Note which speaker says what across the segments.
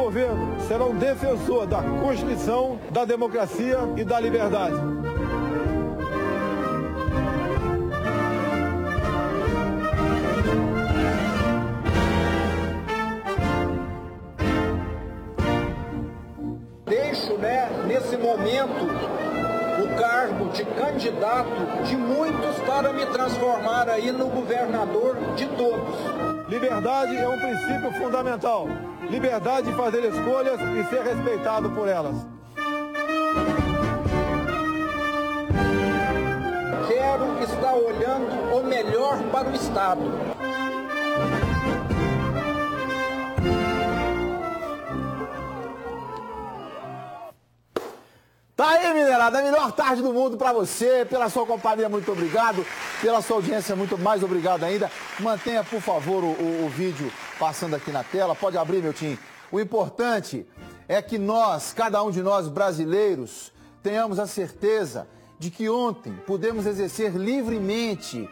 Speaker 1: governo será um defensor da Constituição, da democracia e da liberdade.
Speaker 2: Deixo, nesse momento, o cargo de candidato de muitos para me transformar aí no governador de todos.
Speaker 1: Liberdade é um princípio fundamental. Liberdade de fazer escolhas e ser respeitado por elas.
Speaker 2: Quero estar olhando o melhor para o Estado.
Speaker 3: Tá aí, minerada, a melhor tarde do mundo pra você, pela sua companhia, muito obrigado, pela sua audiência, muito mais obrigado ainda. Mantenha, por favor, o vídeo passando aqui na tela, pode abrir, meu time. O importante é que nós, cada um de nós brasileiros, tenhamos a certeza de que ontem pudemos exercer livremente,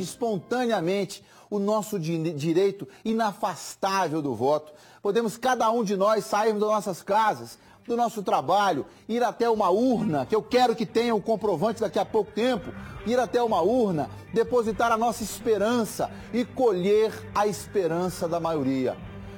Speaker 3: espontaneamente, o nosso direito inafastável do voto. Podemos, cada um de nós, sairmos das nossas casas, do nosso trabalho, ir até uma urna, que eu quero que tenha um comprovante daqui a pouco tempo, ir até uma urna, depositar a nossa esperança e colher a esperança da maioria.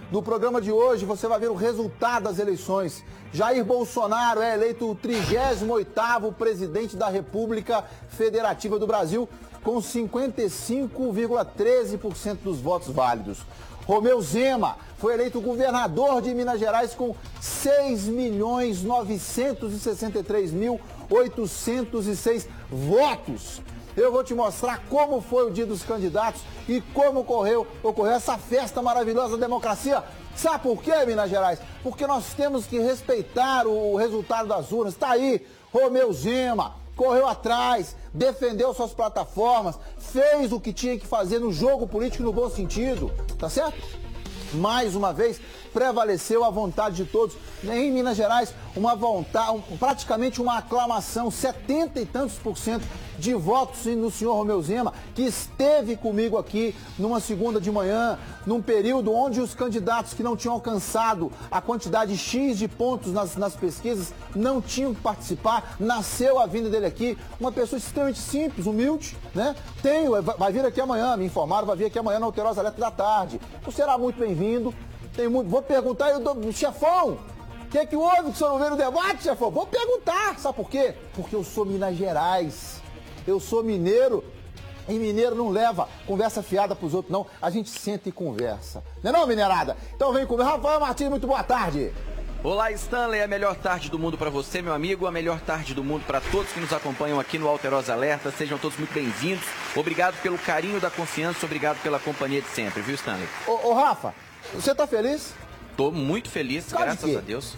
Speaker 3: No programa de hoje você vai ver o resultado das eleições. Jair Bolsonaro é eleito o 38º presidente da República Federativa do Brasil, com 55,13% dos votos válidos. Romeu Zema foi eleito governador de Minas Gerais com 6.963.806 votos. Eu vou te mostrar como foi o dia dos candidatos e como ocorreu essa festa maravilhosa da democracia. Sabe por quê, Minas Gerais? Porque nós temos que respeitar o resultado das urnas. Está aí, Romeu Zema correu atrás, defendeu suas plataformas, fez o que tinha que fazer no jogo político no bom sentido, tá certo? Mais uma vez, prevaleceu a vontade de todos. Em Minas Gerais, praticamente uma aclamação, 70 e tantos % de votos no senhor Romeu Zema, que esteve comigo aqui numa segunda de manhã, num período onde os candidatos que não tinham alcançado a quantidade X de pontos nas pesquisas não tinham que participar. Nasceu a vinda dele aqui, uma pessoa extremamente simples, humilde, né? Vai vir aqui amanhã, me informaram, vai vir aqui amanhã na Alterosa Alerta da tarde. Então será muito bem-vindo. Vou perguntar, chefão, o que houve que o senhor não veio no debate, chefão? Vou perguntar, sabe por quê? Porque eu sou Minas Gerais, eu sou mineiro, e mineiro não leva conversa fiada pros outros, não. A gente senta e conversa. Não é não, minerada? Então vem comigo. Rafael Martins, muito boa tarde.
Speaker 4: Olá, Stanley, a melhor tarde do mundo para você, meu amigo, a melhor tarde do mundo para todos que nos acompanham aqui no Alterosa Alerta. Sejam todos muito bem-vindos. Obrigado pelo carinho da confiança, obrigado pela companhia de sempre, viu, Stanley?
Speaker 3: Ô Rafa, você tá feliz?
Speaker 4: Tô muito feliz, graças a Deus.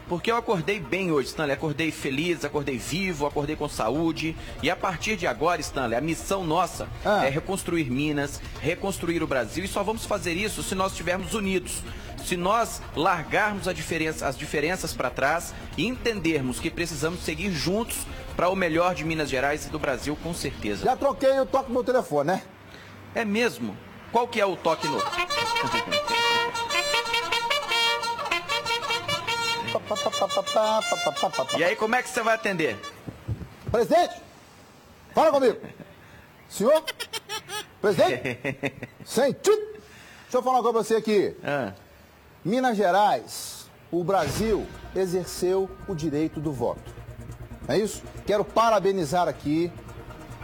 Speaker 4: Porque eu acordei bem hoje, Stanley. Acordei feliz, acordei vivo, acordei com saúde. E a partir de agora, Stanley, a missão nossa é reconstruir Minas, reconstruir o Brasil. E só vamos fazer isso se nós estivermos unidos. Se nós largarmos as diferenças para trás e entendermos que precisamos seguir juntos para o melhor de Minas Gerais e do Brasil, com certeza.
Speaker 3: Já troquei o toque do meu telefone, né?
Speaker 4: É mesmo? Qual que é o toque novo? E aí, como é que você vai atender?
Speaker 3: Presidente, fala comigo. Senhor? Presidente? Deixa eu falar uma coisa pra você aqui. Minas Gerais, o Brasil exerceu o direito do voto. É isso? Quero parabenizar aqui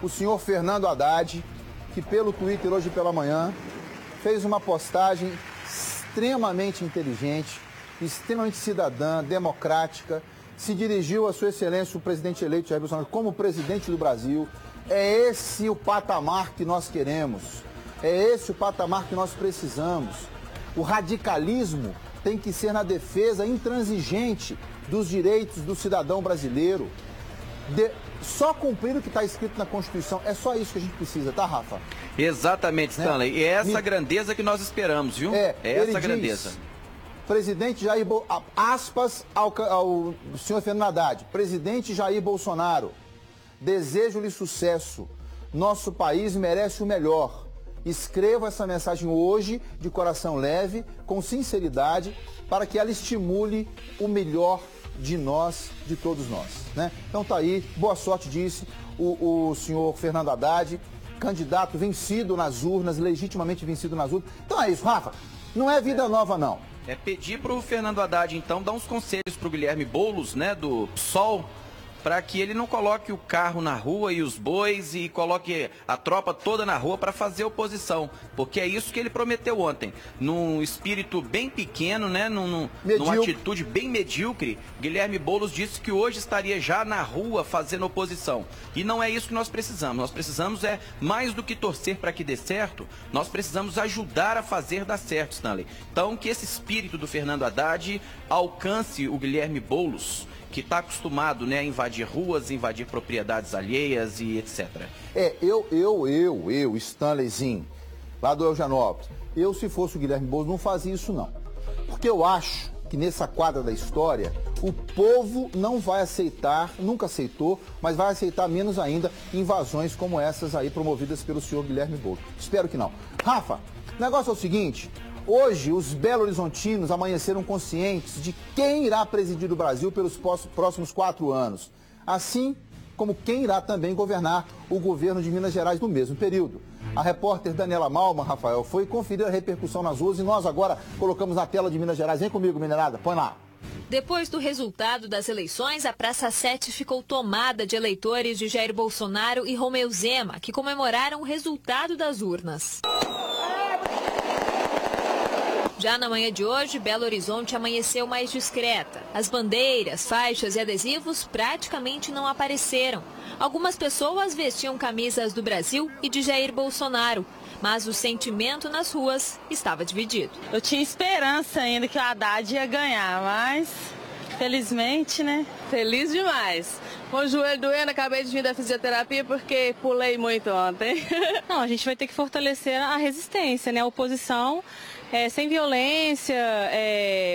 Speaker 3: o senhor Fernando Haddad, que pelo Twitter hoje pela manhã fez uma postagem extremamente inteligente, extremamente cidadã, democrática, se dirigiu a sua excelência, o presidente eleito Jair Bolsonaro, como presidente do Brasil. É esse o patamar que nós queremos, é esse o patamar que nós precisamos. O radicalismo tem que ser na defesa intransigente dos direitos do cidadão brasileiro. Só cumprir o que está escrito na Constituição, é só isso que a gente precisa, tá, Rafa?
Speaker 4: Exatamente, Stanley. E é essa grandeza que nós esperamos, viu? É essa grandeza.
Speaker 3: Presidente Jair aspas ao senhor Fernando Haddad. Presidente Jair Bolsonaro, desejo-lhe sucesso. Nosso país merece o melhor. escrevam essa mensagem hoje de coração leve, com sinceridade, para que ela estimule o melhor de nós, de todos nós, né? Então tá aí, boa sorte, disse o senhor Fernando Haddad, candidato vencido nas urnas, legitimamente vencido nas urnas. Então é isso, Rafa, não é vida nova não.
Speaker 4: É pedir pro Fernando Haddad, então, dar uns conselhos pro Guilherme Boulos, né, do PSOL, para que ele não coloque o carro na rua e os bois e coloque a tropa toda na rua para fazer oposição. Porque é isso que ele prometeu ontem. Num espírito bem pequeno, né? Numa atitude bem medíocre, Guilherme Boulos disse que hoje estaria já na rua fazendo oposição. E não é isso que nós precisamos. Nós precisamos mais do que torcer para que dê certo, nós precisamos ajudar a fazer dar certo, Stanley. Então, que esse espírito do Fernando Haddad alcance o Guilherme Boulos, que está acostumado, né, a invadir ruas, invadir propriedades alheias e etc.
Speaker 3: Eu, Stanleyzinho, lá do Eugenópolis, se fosse o Guilherme Boulos, não fazia isso não. Porque eu acho que nessa quadra da história, o povo não vai aceitar, nunca aceitou, mas vai aceitar menos ainda invasões como essas aí promovidas pelo senhor Guilherme Boulos. Espero que não. Rafa, o negócio é o seguinte: hoje, os belo-horizontinos amanheceram conscientes de quem irá presidir o Brasil pelos próximos 4 anos, assim como quem irá também governar o governo de Minas Gerais no mesmo período. A repórter Daniela Malman, Rafael, foi conferir a repercussão nas ruas e nós agora colocamos na tela de Minas Gerais. Vem comigo, minerada, põe lá.
Speaker 5: Depois do resultado das eleições, a Praça 7 ficou tomada de eleitores de Jair Bolsonaro e Romeu Zema, que comemoraram o resultado das urnas. Já na manhã de hoje, Belo Horizonte amanheceu mais discreta. As bandeiras, faixas e adesivos praticamente não apareceram. Algumas pessoas vestiam camisas do Brasil e de Jair Bolsonaro, mas o sentimento nas ruas estava dividido.
Speaker 6: Eu tinha esperança ainda que o Haddad ia ganhar, mas felizmente, né?
Speaker 7: Feliz demais. Com o joelho doendo, acabei de vir da fisioterapia porque pulei muito ontem.
Speaker 6: Não, a gente vai ter que fortalecer a resistência, né? A oposição. Sem violência,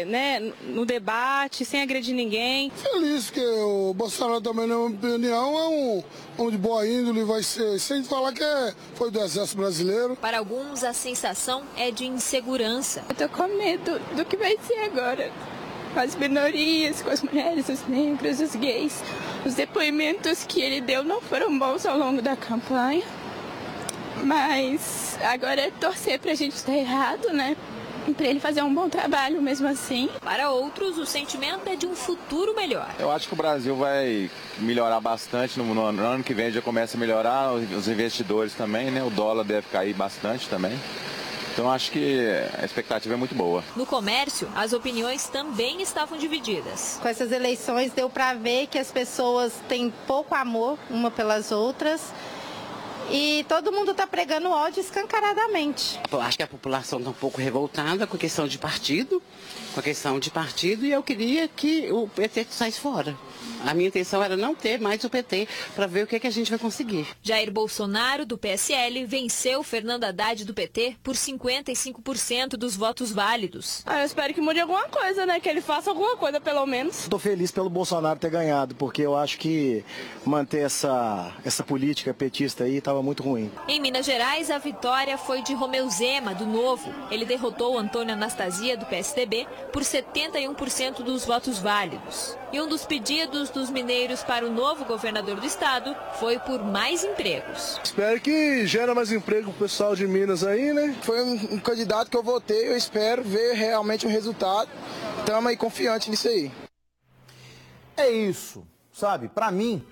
Speaker 6: né, no debate, sem agredir ninguém.
Speaker 8: Feliz que o Bolsonaro também, na minha opinião, é um homem de boa índole, vai ser, sem falar que foi do Exército Brasileiro.
Speaker 5: Para alguns, a sensação é de insegurança.
Speaker 9: Eu tô com medo do que vai ser agora. Com as minorias, com as mulheres, os negros, os gays. Os depoimentos que ele deu não foram bons ao longo da campanha. Mas agora é torcer pra gente estar errado, né? E pra ele fazer um bom trabalho mesmo assim.
Speaker 5: Para outros, o sentimento é de um futuro melhor.
Speaker 10: Eu acho que o Brasil vai melhorar bastante no ano que vem, já começa a melhorar, os investidores também, né? O dólar deve cair bastante também. Então acho que a expectativa é muito boa.
Speaker 5: No comércio, as opiniões também estavam divididas.
Speaker 11: Com essas eleições deu pra ver que as pessoas têm pouco amor uma pelas outras. E todo mundo está pregando ódio escancaradamente.
Speaker 12: Eu acho que a população está um pouco revoltada com a questão de partido, e eu queria que o PT saísse fora. A minha intenção era não ter mais o PT para ver o que a gente vai conseguir.
Speaker 5: Jair Bolsonaro, do PSL, venceu Fernando Haddad, do PT, por 55% dos votos válidos.
Speaker 7: Eu espero que mude alguma coisa, né? Que ele faça alguma coisa, pelo menos.
Speaker 13: Estou feliz pelo Bolsonaro ter ganhado, porque eu acho que manter essa política petista aí estava muito ruim.
Speaker 5: Em Minas Gerais, a vitória foi de Romeu Zema, do Novo. Ele derrotou Antônio Anastasia, do PSDB, por 71% dos votos válidos. E um dos pedidos dos mineiros para o novo governador do estado foi por mais empregos.
Speaker 8: Espero que gere mais emprego pro pessoal de Minas aí, né? Foi um candidato que eu votei, eu espero ver realmente o resultado. Estamos aí confiantes nisso aí.
Speaker 3: É isso, sabe? Para mim,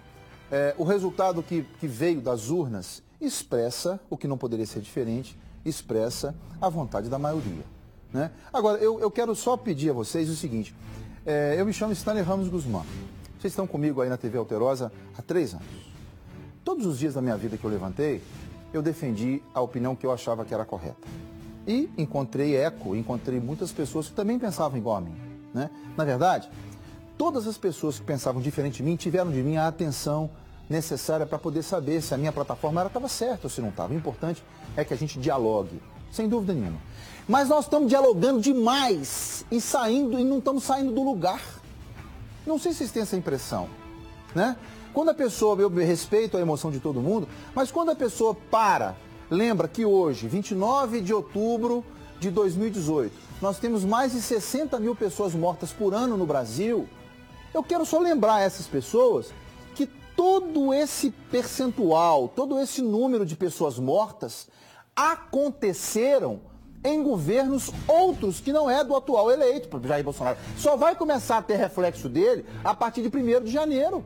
Speaker 3: o resultado que veio das urnas expressa o que não poderia ser diferente, expressa a vontade da maioria, né? Agora, eu quero só pedir a vocês o seguinte. Eu me chamo Stanley Ramos Guzmán. Vocês estão comigo aí na TV Alterosa há 3 anos. Todos os dias da minha vida que eu levantei, eu defendi a opinião que eu achava que era correta. E encontrei muitas pessoas que também pensavam igual a mim, né? Na verdade, todas as pessoas que pensavam diferente de mim tiveram de mim a atenção necessária para poder saber se a minha plataforma estava certa ou se não estava. O importante é que a gente dialogue, sem dúvida nenhuma. Mas nós estamos dialogando demais e não estamos saindo do lugar. Não sei se vocês têm essa impressão, né? Quando a pessoa, eu respeito a emoção de todo mundo, mas quando a pessoa para lembra que hoje, 29 de outubro de 2018, nós temos mais de 60 mil pessoas mortas por ano no Brasil. Eu quero só lembrar essas pessoas que todo esse percentual, todo esse número de pessoas mortas aconteceram em governos outros que não é do atual eleito, por Jair Bolsonaro. Só vai começar a ter reflexo dele a partir de 1º de janeiro.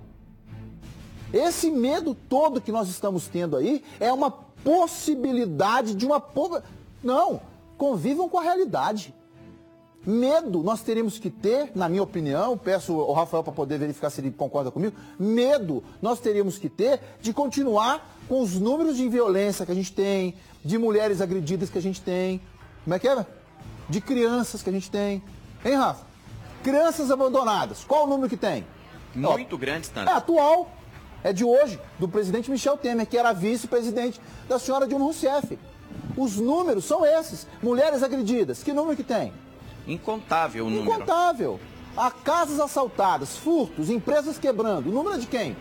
Speaker 3: Esse medo todo que nós estamos tendo aí é uma possibilidade de uma... Não, convivam com a realidade. Medo nós teríamos que ter, na minha opinião, peço ao Rafael para poder verificar se ele concorda comigo, medo nós teríamos que ter de continuar com os números de violência que a gente tem, de mulheres agredidas que a gente tem, como é que é? De crianças que a gente tem. Hein, Rafa? Crianças abandonadas, qual o número que tem?
Speaker 4: Muito grande, Stanley.
Speaker 3: É atual, é de hoje, do presidente Michel Temer, que era vice-presidente da senhora Dilma Rousseff. Os números são esses. Mulheres agredidas, que número que tem?
Speaker 4: Incontável o número.
Speaker 3: Incontável. Há casas assaltadas, furtos, empresas quebrando. O número é de quem?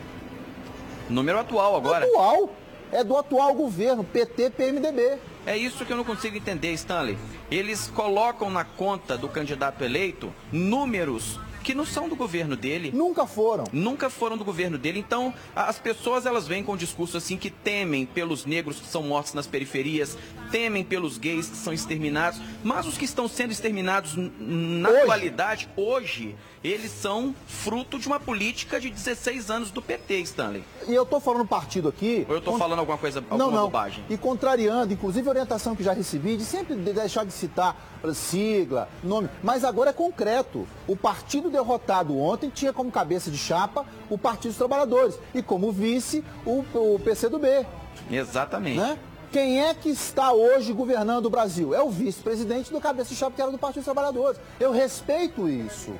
Speaker 4: Número atual agora.
Speaker 3: Atual. É do atual governo, PT, PMDB.
Speaker 4: É isso que eu não consigo entender, Stanley. Eles colocam na conta do candidato eleito números que não são do governo dele.
Speaker 3: Nunca foram.
Speaker 4: Nunca foram do governo dele. Então, as pessoas, elas vêm com um discurso assim que temem pelos negros que são mortos nas periferias, temem pelos gays que são exterminados, mas os que estão sendo exterminados na atualidade, hoje, eles são fruto de uma política de 16 anos do PT, Stanley.
Speaker 3: E eu tô falando partido aqui...
Speaker 4: Ou eu tô falando alguma coisa, alguma bobagem?
Speaker 3: E contrariando, inclusive a orientação que já recebi, de sempre deixar de citar sigla, nome, mas agora é concreto. O partido derrotado ontem tinha como cabeça de chapa o Partido dos Trabalhadores e como vice o PCdoB.
Speaker 4: Exatamente.
Speaker 3: Né? Quem é que está hoje governando o Brasil? É o vice-presidente do cabeça de chapa que era do Partido dos Trabalhadores. Eu respeito isso,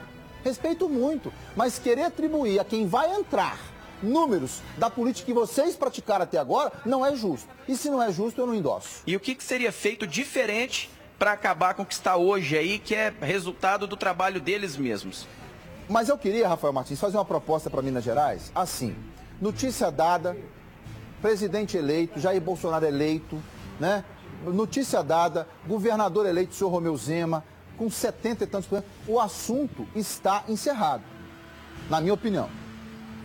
Speaker 3: respeito muito, mas querer atribuir a quem vai entrar números da política que vocês praticaram até agora não é justo. E se não é justo, eu não endosso.
Speaker 4: E o que seria feito diferente para acabar com o que está hoje aí, que é resultado do trabalho deles mesmos?
Speaker 3: Mas eu queria, Rafael Martins, fazer uma proposta para Minas Gerais, assim, notícia dada, presidente eleito, Jair Bolsonaro eleito, né? Notícia dada, governador eleito, senhor Romeu Zema, com 70 e tantos por cento, o assunto está encerrado, na minha opinião.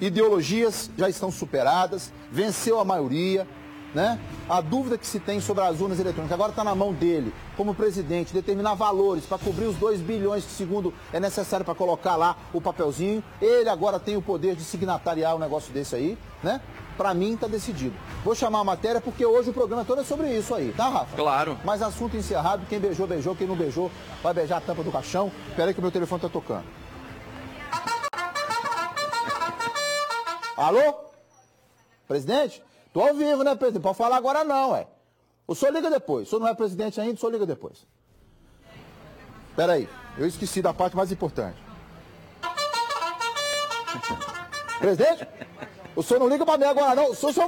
Speaker 3: Ideologias já estão superadas, venceu a maioria, né? A dúvida que se tem sobre as urnas eletrônicas agora está na mão dele, como presidente, determinar valores para cobrir os 2 bilhões que, segundo, é necessário para colocar lá o papelzinho. Ele agora tem o poder de signatariar um negócio desse aí, né? Para mim está decidido. Vou chamar a matéria porque hoje o programa todo é sobre isso aí, tá, Rafa?
Speaker 4: Claro.
Speaker 3: Mas assunto encerrado, quem beijou, beijou, quem não beijou, vai beijar a tampa do caixão. Espera aí que o meu telefone tá tocando. Alô? Presidente? Tô ao vivo, né, presidente? Pode falar agora não, ué. O senhor liga depois. O senhor não é presidente ainda, o senhor liga depois. Espera aí, eu esqueci da parte mais importante. Presidente? O senhor não liga pra mim agora não. O senhor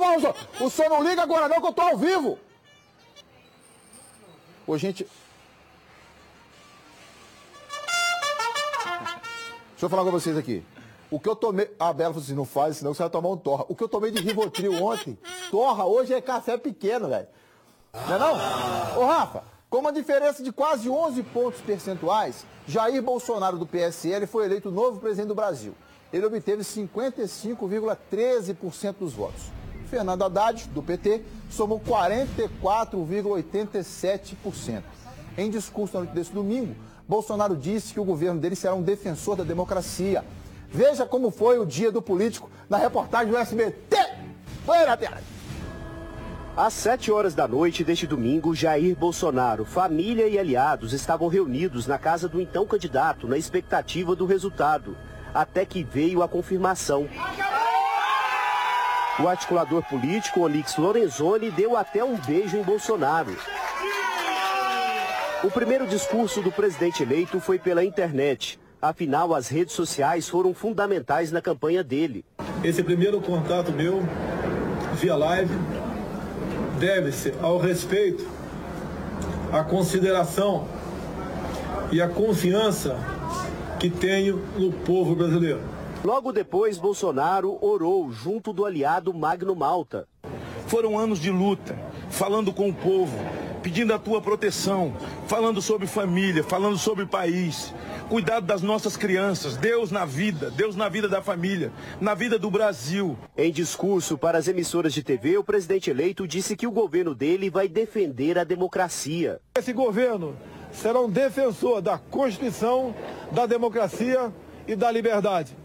Speaker 3: não liga agora não, que eu tô ao vivo. Ô, gente... Deixa eu falar com vocês aqui. O que eu tomei... A Bela falou assim, não faz, senão você vai tomar um torra. O que eu tomei de Rivotril ontem, torra hoje é café pequeno, velho. Não é não? Ô, Rafa, com uma diferença de quase 11 pontos percentuais, Jair Bolsonaro do PSL foi eleito novo presidente do Brasil. Ele obteve 55,13% dos votos. Fernando Haddad, do PT, somou 44,87%. Em discurso na noite desse domingo, Bolsonaro disse que o governo dele será um defensor da democracia. Veja como foi o dia do político na reportagem do SBT. Foi na tela.
Speaker 14: Às 7 horas da noite deste domingo, Jair Bolsonaro, família e aliados estavam reunidos na casa do então candidato na expectativa do resultado, até que veio a confirmação. O articulador político Onyx Lorenzoni deu até um beijo em Bolsonaro. O primeiro discurso do presidente eleito foi pela internet. Afinal, as redes sociais foram fundamentais na campanha dele.
Speaker 1: Esse primeiro contato meu, via live, deve-se ao respeito, à consideração e à confiança que tenho no povo brasileiro.
Speaker 14: Logo depois, Bolsonaro orou junto do aliado Magno Malta.
Speaker 15: Foram anos de luta, falando com o povo, pedindo a tua proteção, falando sobre família, falando sobre o país, cuidado das nossas crianças, Deus na vida da família, na vida do Brasil.
Speaker 14: Em discurso para as emissoras de TV, o presidente eleito disse que o governo dele vai defender a democracia.
Speaker 1: Esse governo será um defensor da Constituição, da democracia e da liberdade.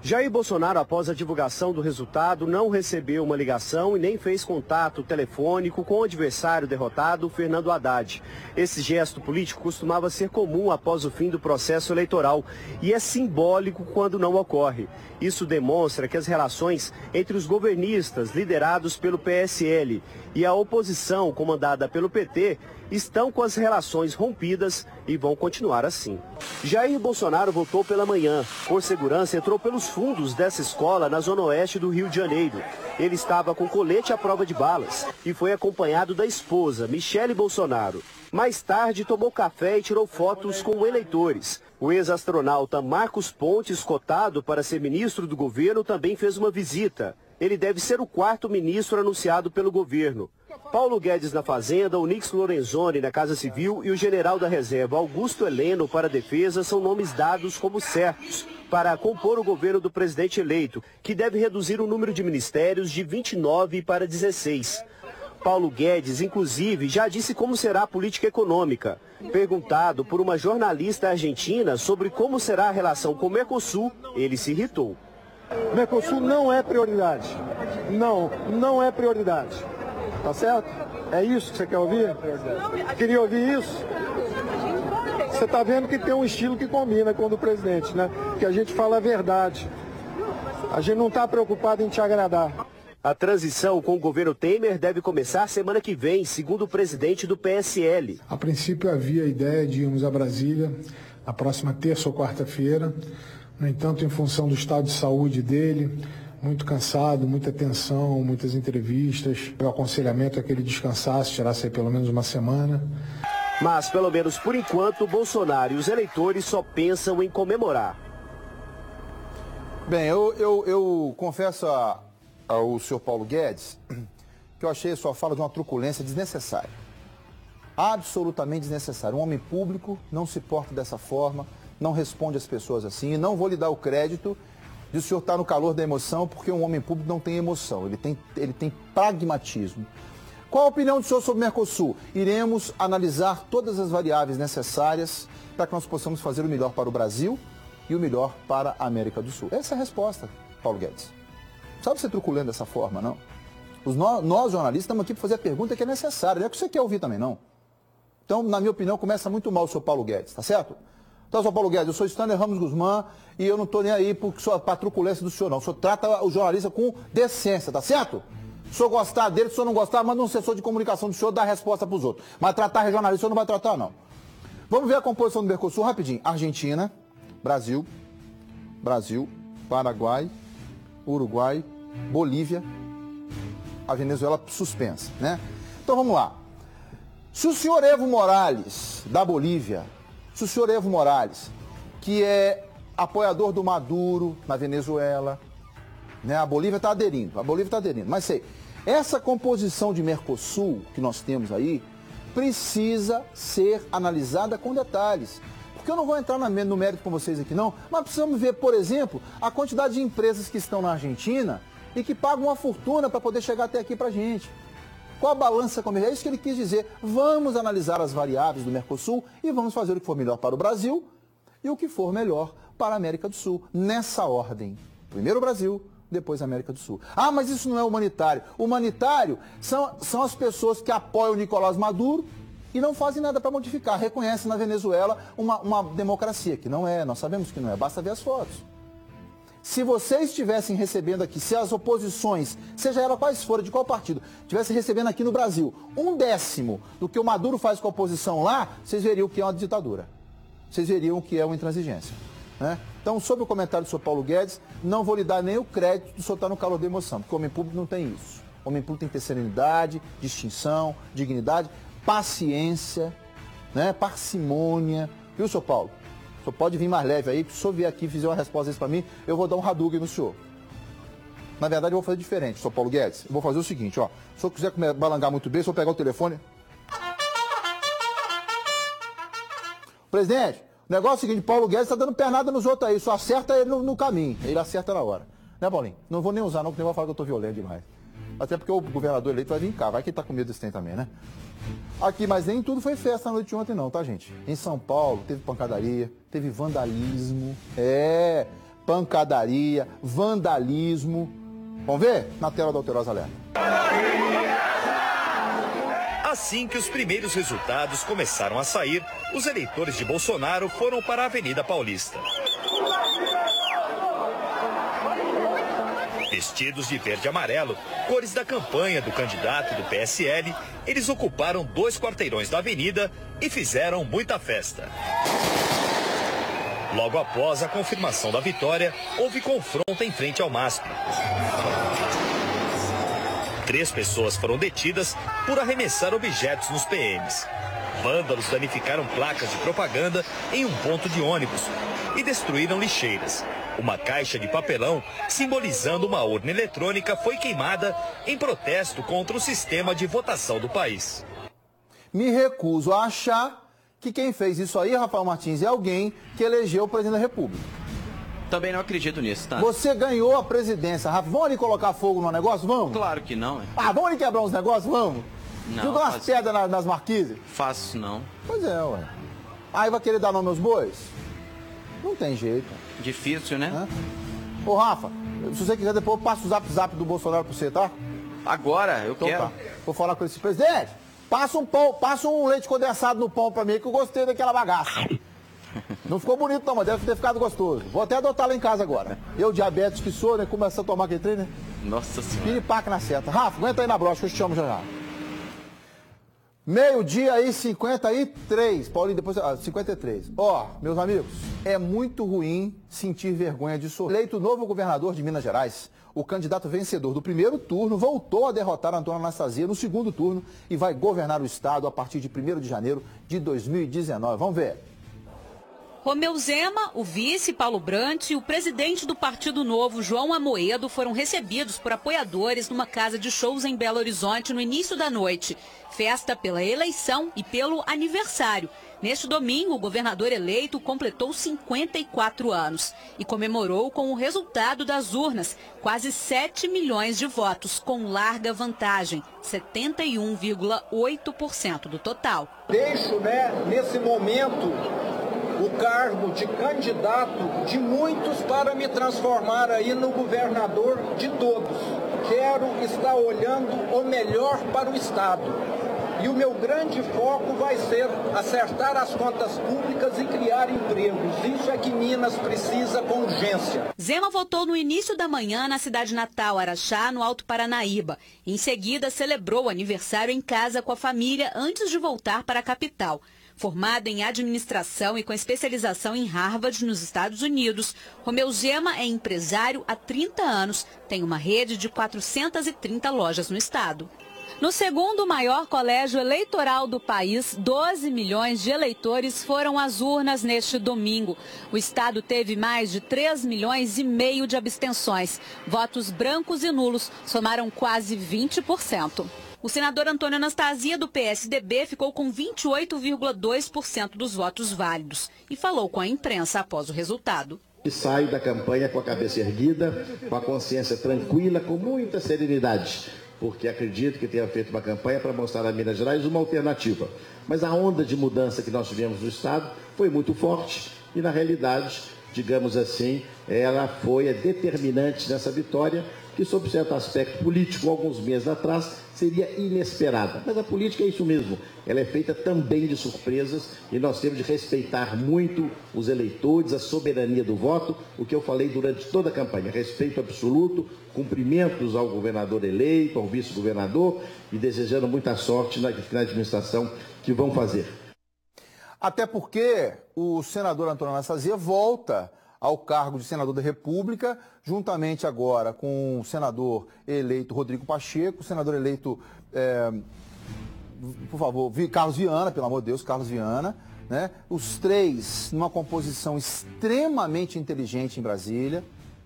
Speaker 14: Jair Bolsonaro, após a divulgação do resultado, não recebeu uma ligação e nem fez contato telefônico com o adversário derrotado, Fernando Haddad. Esse gesto político costumava ser comum após o fim do processo eleitoral e é simbólico quando não ocorre. Isso demonstra que as relações entre os governistas liderados pelo PSL e a oposição comandada pelo PT estão com as relações rompidas e vão continuar assim. Jair Bolsonaro votou pela manhã. Por segurança, entrou pelos fundos dessa escola na zona oeste do Rio de Janeiro. Ele estava com colete à prova de balas e foi acompanhado da esposa, Michele Bolsonaro. Mais tarde, tomou café e tirou fotos com eleitores. O ex-astronauta Marcos Pontes, cotado para ser ministro do governo, também fez uma visita. Ele deve ser o 4º ministro anunciado pelo governo. Paulo Guedes na Fazenda, o Onix Lorenzoni na Casa Civil e o general da reserva Augusto Heleno para a Defesa são nomes dados como certos para compor o governo do presidente eleito, que deve reduzir o número de ministérios de 29 para 16. Paulo Guedes, inclusive, já disse como será a política econômica. Perguntado por uma jornalista argentina sobre como será a relação com o Mercosul, ele se irritou.
Speaker 1: Mercosul não é prioridade. Não é prioridade. Tá certo? É isso que você quer ouvir? Queria ouvir isso? Você tá vendo que tem um estilo que combina com o do presidente, né? Que a gente fala a verdade. A gente não está preocupado em te agradar.
Speaker 14: A transição com o governo Temer deve começar semana que vem, segundo o presidente do PSL.
Speaker 16: A princípio havia a ideia de irmos a Brasília na próxima terça ou quarta-feira. No entanto, em função do estado de saúde dele, muito cansado, muita tensão, muitas entrevistas, o aconselhamento é que ele descansasse, tirasse aí pelo menos uma semana.
Speaker 14: Mas, pelo menos por enquanto, Bolsonaro e os eleitores só pensam em comemorar.
Speaker 3: Bem, eu confesso ao senhor Paulo Guedes que eu achei a sua fala de uma truculência desnecessária. Absolutamente desnecessária. Um homem público não se porta dessa forma, não responde às pessoas assim, e não vou lhe dar o crédito de o senhor estar no calor da emoção, porque um homem público não tem emoção, ele tem pragmatismo. Qual a opinião do senhor sobre o Mercosul? Iremos analisar todas as variáveis necessárias para que nós possamos fazer o melhor para o Brasil e o melhor para a América do Sul. Essa é a resposta, Paulo Guedes. Não sabe ser truculento dessa forma, não? Nós, jornalistas, estamos aqui para fazer a pergunta que é necessária, não é que você quer ouvir também, não. Então, na minha opinião, começa muito mal o senhor Paulo Guedes, tá certo? Então, senhor Paulo Guedes, eu sou Stanley Ramos Guzmán e eu não estou nem aí para a truculência do senhor, não. O senhor trata o jornalista com decência, tá certo? Se o senhor gostar dele, se o senhor não gostar, manda um assessor de comunicação do senhor dar resposta para os outros. Mas tratar regionalista, o senhor não vai tratar, não. Vamos ver a composição do Mercosul rapidinho. Argentina, Brasil, Paraguai, Uruguai, Bolívia, a Venezuela suspensa, né? Então, vamos lá. Se o senhor Evo Morales, da Bolívia, se o senhor Evo Morales, que é apoiador do Maduro na Venezuela, né? A Bolívia está aderindo, mas sei, essa composição de Mercosul que nós temos aí precisa ser analisada com detalhes. Porque eu não vou entrar no mérito com vocês aqui não, mas precisamos ver, por exemplo, a quantidade de empresas que estão na Argentina e que pagam uma fortuna para poder chegar até aqui para a gente. Qual a balança comercial? É isso que ele quis dizer. Vamos analisar as variáveis do Mercosul e vamos fazer o que for melhor para o Brasil e o que for melhor para a América do Sul. Nessa ordem. Primeiro o Brasil, depois a América do Sul. Ah, mas isso não é humanitário. Humanitário são as pessoas que apoiam o Nicolás Maduro e não fazem nada para modificar. Reconhecem na Venezuela uma democracia, que não é, nós sabemos que não é, basta ver as fotos. Se vocês estivessem recebendo aqui, se as oposições, seja ela quais forem, de qual partido, estivessem recebendo aqui no Brasil 1/10 do que o Maduro faz com a oposição lá, vocês veriam o que é uma ditadura. Vocês veriam o que é uma intransigência. Né? Então, sobre o comentário do senhor Paulo Guedes, não vou lhe dar nem o crédito do senhor estar no calor da emoção, porque o homem público não tem isso. O homem público tem que ter serenidade, distinção, dignidade, paciência, né? Parcimônia. Viu, senhor Paulo? O senhor pode vir mais leve aí, se o senhor vier aqui e fizer uma resposta para mim, eu vou dar um Hadouken no senhor. Na verdade, eu vou fazer diferente, senhor Paulo Guedes. Eu vou fazer o seguinte, ó. Se eu quiser balangar muito bem, se eu pegar o telefone... Presidente, o negócio é o seguinte, Paulo Guedes está dando pernada nos outros aí, só acerta ele no caminho. Ele acerta na hora. Né, Paulinho? Não vou nem usar não, porque nem vou falar que eu tô violento demais. Até porque o governador eleito vai vir cá, vai que ele tá com medo desse trem também, né? Aqui, mas nem tudo foi festa na noite de ontem não, tá, gente? Em São Paulo teve pancadaria, teve vandalismo, pancadaria, vandalismo. Vamos ver? Na tela da Alterosa Alerta.
Speaker 17: Assim que os primeiros resultados começaram a sair, os eleitores de Bolsonaro foram para a Avenida Paulista. Vestidos de verde e amarelo, cores da campanha do candidato do PSL, eles ocuparam 2 quarteirões da avenida e fizeram muita festa. Logo após a confirmação da vitória, houve confronto em frente ao MASP. 3 pessoas foram detidas por arremessar objetos nos PMs. Vândalos danificaram placas de propaganda em um ponto de ônibus e destruíram lixeiras. Uma caixa de papelão, simbolizando uma urna eletrônica, foi queimada em protesto contra o sistema de votação do país.
Speaker 3: Me recuso a achar que quem fez isso aí, Rafael Martins, é alguém que elegeu o presidente da República.
Speaker 4: Também não acredito nisso, tá?
Speaker 3: Você ganhou a presidência, Rafa. Vamos ali colocar fogo no negócio? Vamos?
Speaker 4: Claro que não.
Speaker 3: Vamos ali quebrar uns negócios? Vamos?
Speaker 4: Não.
Speaker 3: Jogar umas pedras nas marquises?
Speaker 4: Faço não.
Speaker 3: Pois é, ué. Aí vai querer dar nome aos bois? Não tem jeito.
Speaker 4: Difícil, né?
Speaker 3: Ô, Rafa, se você quiser, depois eu passo o zap do Bolsonaro pra você, tá?
Speaker 4: Agora, eu quero.
Speaker 3: Tá. Vou falar com esse presidente. Passa um pão, passa um leite condensado no pão pra mim, que eu gostei daquela bagaça. Não ficou bonito não, mas deve ter ficado gostoso. Vou até adotar lá em casa agora. Eu, diabetes que sou, né? Começa a tomar aquele trem, né?
Speaker 4: Nossa Senhora.
Speaker 3: Piripaque na seta. Rafa, aguenta aí na brocha que eu te chamo já já. Meio-dia aí, 53. Paulinho, depois... 53. Ó, meus amigos, é muito ruim sentir vergonha de sorrir. Eleito novo governador de Minas Gerais, o candidato vencedor do primeiro turno voltou a derrotar Antônio Anastasia no segundo turno e vai governar o estado a partir de 1º de janeiro de 2019. Vamos ver.
Speaker 18: Romeu Zema, o vice Paulo Brant e o presidente do Partido Novo, João Amoedo, foram recebidos por apoiadores numa casa de shows em Belo Horizonte no início da noite. Festa pela eleição e pelo aniversário. Neste domingo, o governador eleito completou 54 anos e comemorou com o resultado das urnas, quase 7 milhões de votos, com larga vantagem, 71,8% do total.
Speaker 2: Deixo, nesse momento, o cargo de candidato de muitos para me transformar aí no governador de todos. Quero estar olhando o melhor para o Estado. E o meu grande foco vai ser acertar as contas públicas e criar empregos. Isso é que Minas precisa com urgência.
Speaker 18: Zema votou no início da manhã na cidade natal, Araxá, no Alto Paranaíba. Em seguida, celebrou o aniversário em casa com a família antes de voltar para a capital. Formado em administração e com especialização em Harvard, nos Estados Unidos, Romeu Zema é empresário há 30 anos, tem uma rede de 430 lojas no estado. No segundo maior colégio eleitoral do país, 12 milhões de eleitores foram às urnas neste domingo. O estado teve mais de 3 milhões e meio de abstenções. Votos brancos e nulos somaram quase 20%. O senador Antônio Anastasia, do PSDB, ficou com 28,2% dos votos válidos e falou com a imprensa após o resultado.
Speaker 19: E saio da campanha com a cabeça erguida, com a consciência tranquila, com muita serenidade, porque acredito que tenha feito uma campanha para mostrar a Minas Gerais uma alternativa. Mas a onda de mudança que nós tivemos no Estado foi muito forte e, na realidade, digamos assim, ela foi a determinante nessa vitória, que, sob certo aspecto político, alguns meses atrás, seria inesperada. Mas a política é isso mesmo, ela é feita também de surpresas e nós temos de respeitar muito os eleitores, a soberania do voto, o que eu falei durante toda a campanha, respeito absoluto, cumprimentos ao governador eleito, ao vice-governador e desejando muita sorte na administração que vão fazer.
Speaker 3: Até porque o senador Antônio Anastasia volta ao cargo de senador da República, juntamente agora com o senador eleito Rodrigo Pacheco, o senador eleito, por favor, Carlos Viana, pelo amor de Deus, Carlos Viana, né? Os três numa composição extremamente inteligente em Brasília,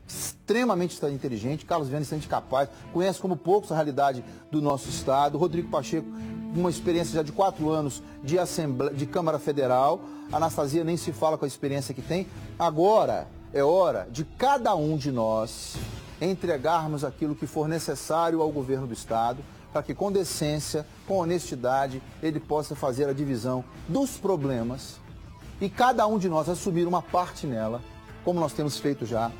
Speaker 3: extremamente inteligente, Carlos Viana extremamente capaz, conhece como poucos a realidade do nosso estado, Rodrigo Pacheco, uma experiência já de 4 anos de Câmara Federal, Anastasia nem se fala com a experiência que tem. Agora é hora de cada um de nós entregarmos aquilo que for necessário ao governo do estado, para que com decência, com honestidade, ele possa fazer a divisão dos problemas e cada um de nós assumir uma parte nela, como nós temos feito já,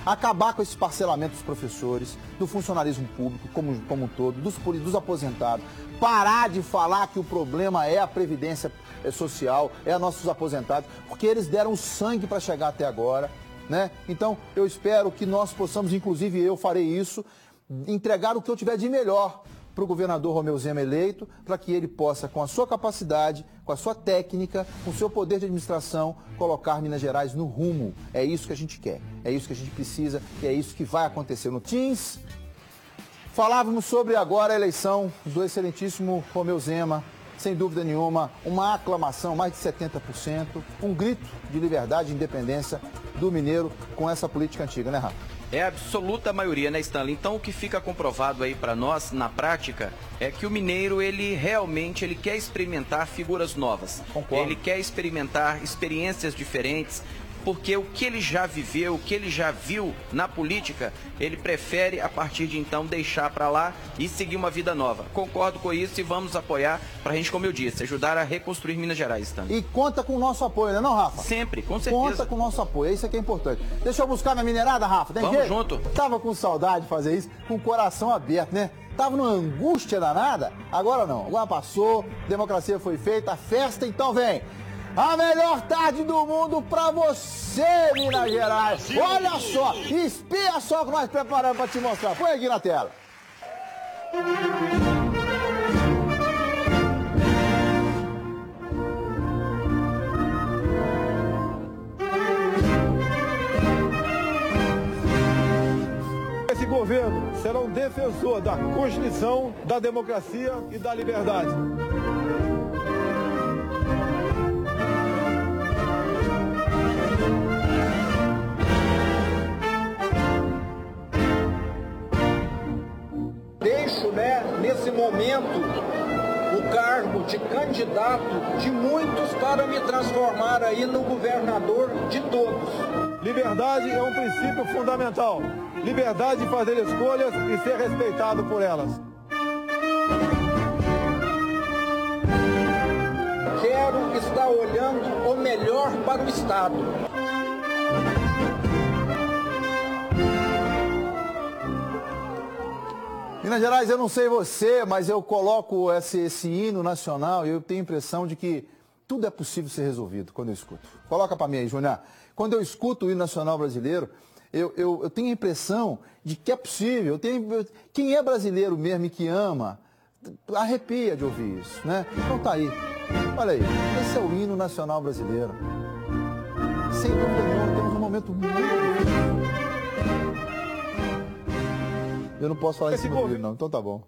Speaker 3: acabar com esse parcelamento dos professores, do funcionalismo público como um todo, dos aposentados, parar de falar que o problema é a previdência social, é nossos aposentados, porque eles deram sangue para chegar até agora, né? Então, eu espero que nós possamos, inclusive eu farei isso, entregar o que eu tiver de melhor para o governador Romeu Zema eleito, para que ele possa, com a sua capacidade, com a sua técnica, com o seu poder de administração, colocar Minas Gerais no rumo. É isso que a gente quer, é isso que a gente precisa e é isso que vai acontecer no Teams. Falávamos sobre agora a eleição do excelentíssimo Romeu Zema, sem dúvida nenhuma, uma aclamação, mais de 70%, um grito de liberdade e independência do mineiro com essa política antiga, né, Rafa?
Speaker 4: É a absoluta maioria, né, Stanley? Então, o que fica comprovado aí para nós, na prática, é que o mineiro, ele realmente quer experimentar figuras novas.
Speaker 3: Concordo.
Speaker 4: Ele quer experimentar experiências diferentes, porque o que ele já viveu, o que ele já viu na política, ele prefere, a partir de então, deixar para lá e seguir uma vida nova. Concordo com isso e vamos apoiar para a gente, como eu disse, ajudar a reconstruir Minas Gerais, Stanley.
Speaker 3: E conta com o nosso apoio, né, não, Rafa?
Speaker 4: Sempre, com certeza.
Speaker 3: Conta com o nosso apoio, isso aqui é importante. Deixa eu buscar minha minerada, Rafa, tem
Speaker 4: Vamos
Speaker 3: jeito?
Speaker 4: junto.
Speaker 3: Tava com saudade de fazer isso, com o coração aberto, né? Tava numa angústia danada, agora não. Agora passou, democracia foi feita, a festa então vem. A melhor tarde do mundo pra você, Minas Gerais. Olha só, espia só o que nós preparamos pra te mostrar. Põe aqui na tela.
Speaker 1: Esse governo será um defensor da Constituição, da democracia e da liberdade.
Speaker 2: Deixo, nesse momento, o cargo de candidato de muitos para me transformar aí no governador de todos.
Speaker 1: Liberdade é um princípio fundamental. Liberdade de fazer escolhas e ser respeitado por elas.
Speaker 2: Quero estar olhando o melhor para o Estado.
Speaker 3: Minas Gerais, eu não sei você, mas eu coloco esse hino nacional e eu tenho a impressão de que tudo é possível ser resolvido quando eu escuto. Coloca para mim aí, Júnior. Quando eu escuto o hino nacional brasileiro, eu tenho a impressão de que é possível. Quem é brasileiro mesmo e que ama, arrepia de ouvir isso, né? Então tá aí. Olha aí, esse é o hino nacional brasileiro. Sem dúvida nenhuma, temos um momento muito difícil. Eu não posso falar em cima dele, não. Então tá bom.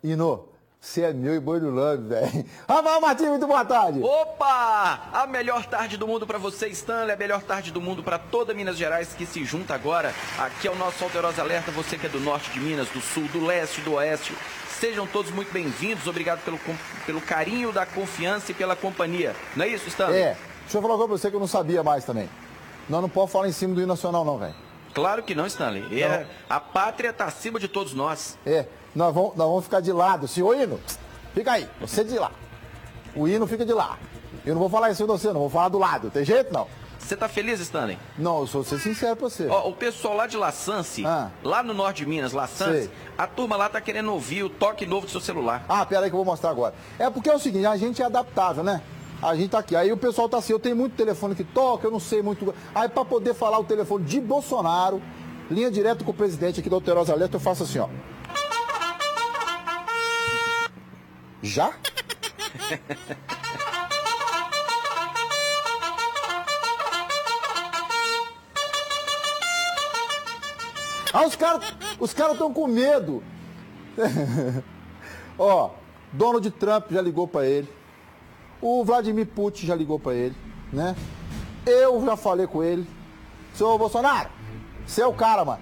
Speaker 3: Hino, você é meu e boi do lambe, velho. Rafael Martins, muito boa tarde.
Speaker 4: Opa! A melhor tarde do mundo para você, Stanley. A melhor tarde do mundo para toda Minas Gerais que se junta agora. Aqui é o nosso Alterosa Alerta. Você que é do norte de Minas, do sul, do leste, do oeste. Sejam todos muito bem-vindos. Obrigado pelo carinho, da confiança e pela companhia. Não é isso, Stanley?
Speaker 3: É. Deixa eu falar com você que eu não sabia mais também. Nós não podemos falar em cima do hino nacional, não, velho.
Speaker 4: Claro que não, Stanley. A pátria está acima de todos nós.
Speaker 3: Nós vamos ficar de lado. Se o hino, fica aí, você de lá. O hino fica de lá. Eu não vou falar em cima de você, não vou falar do lado. Tem jeito, não?
Speaker 4: Você tá feliz, Stanley?
Speaker 3: Não, eu sou ser sincero pra você.
Speaker 4: Ó, o pessoal lá de La Sance, lá no norte de Minas, La Sance, a turma lá tá querendo ouvir o toque novo do seu celular.
Speaker 3: Ah, pera aí que eu vou mostrar agora. É porque é o seguinte, a gente é adaptável, né? A gente tá aqui. Aí o pessoal tá assim, eu tenho muito telefone que toca, eu não sei muito. Aí pra poder falar o telefone de Bolsonaro, linha direto com o presidente aqui do Alterosa Alerta, eu faço assim, ó. Já? Ah, os caras estão com medo. Ó, Donald Trump já ligou para ele. O Vladimir Putin já ligou para ele, né? Eu já falei com ele. Senhor Bolsonaro, Você é o cara, mano.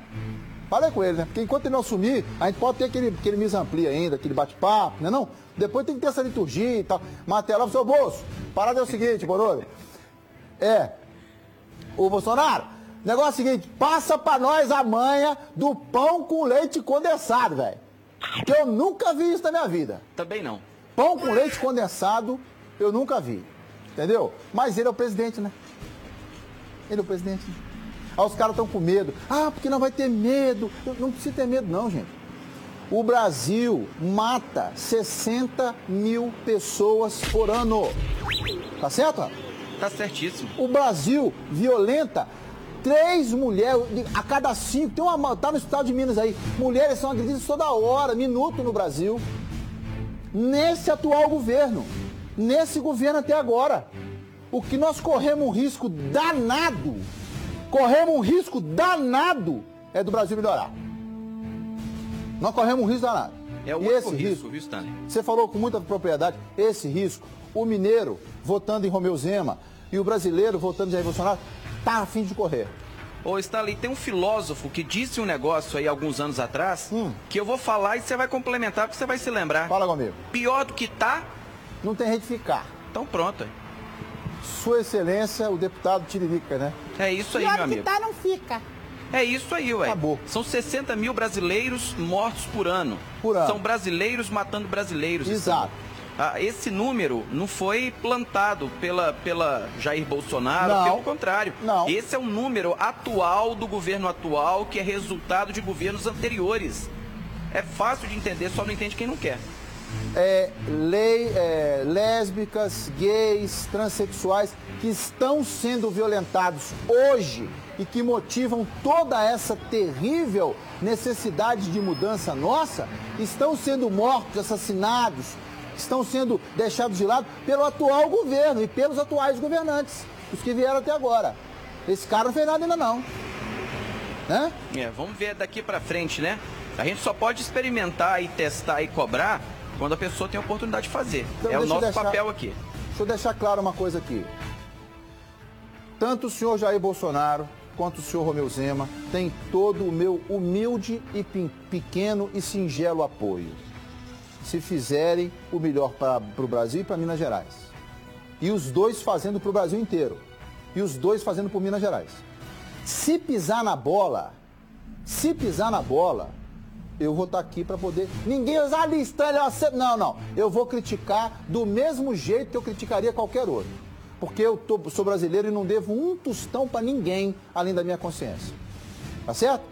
Speaker 3: Falei com ele, né? Porque enquanto ele não assumir, a gente pode ter aquele mise-en-plie ainda, aquele bate-papo, né não? Depois tem que ter essa liturgia e tal. Martelar pro seu bolso. Parada é o seguinte, Borolho. Ô Bolsonaro, o negócio é o seguinte, passa pra nós a manha do pão com leite condensado, velho. Que eu nunca vi isso na minha vida.
Speaker 4: Também não.
Speaker 3: Pão com leite condensado, eu nunca vi. Entendeu? Mas ele é o presidente, né? Ele é o presidente. Aí os caras estão com medo. Ah, porque não vai ter medo. Não precisa ter medo não, gente. O Brasil mata 60 mil pessoas por ano. Tá certo?
Speaker 4: Tá certíssimo.
Speaker 3: O Brasil violenta 3 mulheres a cada 5. Tem uma, tá no estado de Minas aí. Mulheres são agredidas toda hora, minuto no Brasil. Nesse atual governo. Nesse governo até agora. O que nós corremos um risco danado. É do Brasil melhorar. Nós corremos um risco danado.
Speaker 4: É o único risco, viu, Stanley?
Speaker 3: Você falou com muita propriedade, esse risco, o mineiro votando em Romeu Zema e o brasileiro votando em Jair Bolsonaro, tá a fim de correr.
Speaker 4: Ô, Stanley, tem um filósofo que disse um negócio aí alguns anos atrás, que eu vou falar e você vai complementar, porque você vai se lembrar.
Speaker 3: Fala comigo.
Speaker 4: Pior do que tá...
Speaker 3: Não tem jeito de ficar.
Speaker 4: Então pronto.
Speaker 3: Sua Excelência, o deputado Tiririca, né?
Speaker 4: É isso aí, meu amigo.
Speaker 11: Pior do que tá, não fica.
Speaker 4: É isso aí, ué.
Speaker 3: Acabou.
Speaker 4: São 60 mil brasileiros mortos por ano. São brasileiros matando brasileiros.
Speaker 3: Exato.
Speaker 4: Esse número não foi plantado pela Jair Bolsonaro,
Speaker 3: não,
Speaker 4: pelo contrário.
Speaker 3: Não.
Speaker 4: Esse é um número atual do governo atual, que é resultado de governos anteriores. É fácil de entender, só não entende quem não quer.
Speaker 3: Lésbicas, gays, transexuais que estão sendo violentados hoje e que motivam toda essa terrível necessidade de mudança nossa, estão sendo mortos, assassinados, estão sendo deixados de lado pelo atual governo e pelos atuais governantes, os que vieram até agora. Esse cara não fez nada ainda não. Né?
Speaker 4: Vamos ver daqui pra frente, né? A gente só pode experimentar e testar e cobrar quando a pessoa tem a oportunidade de fazer. Então, é o nosso papel aqui.
Speaker 3: Deixa eu deixar claro uma coisa aqui. Tanto o senhor Jair Bolsonaro quanto o senhor Romeu Zema têm todo o meu humilde e pequeno e singelo apoio. Se fizerem o melhor para o Brasil e para Minas Gerais. E os dois fazendo para o Brasil inteiro. E os dois fazendo por Minas Gerais. Se pisar na bola, eu vou estar aqui para poder... Ninguém usa a lista, não. Eu vou criticar do mesmo jeito que eu criticaria qualquer outro. Porque eu sou brasileiro e não devo um tostão para ninguém, além da minha consciência. Tá certo?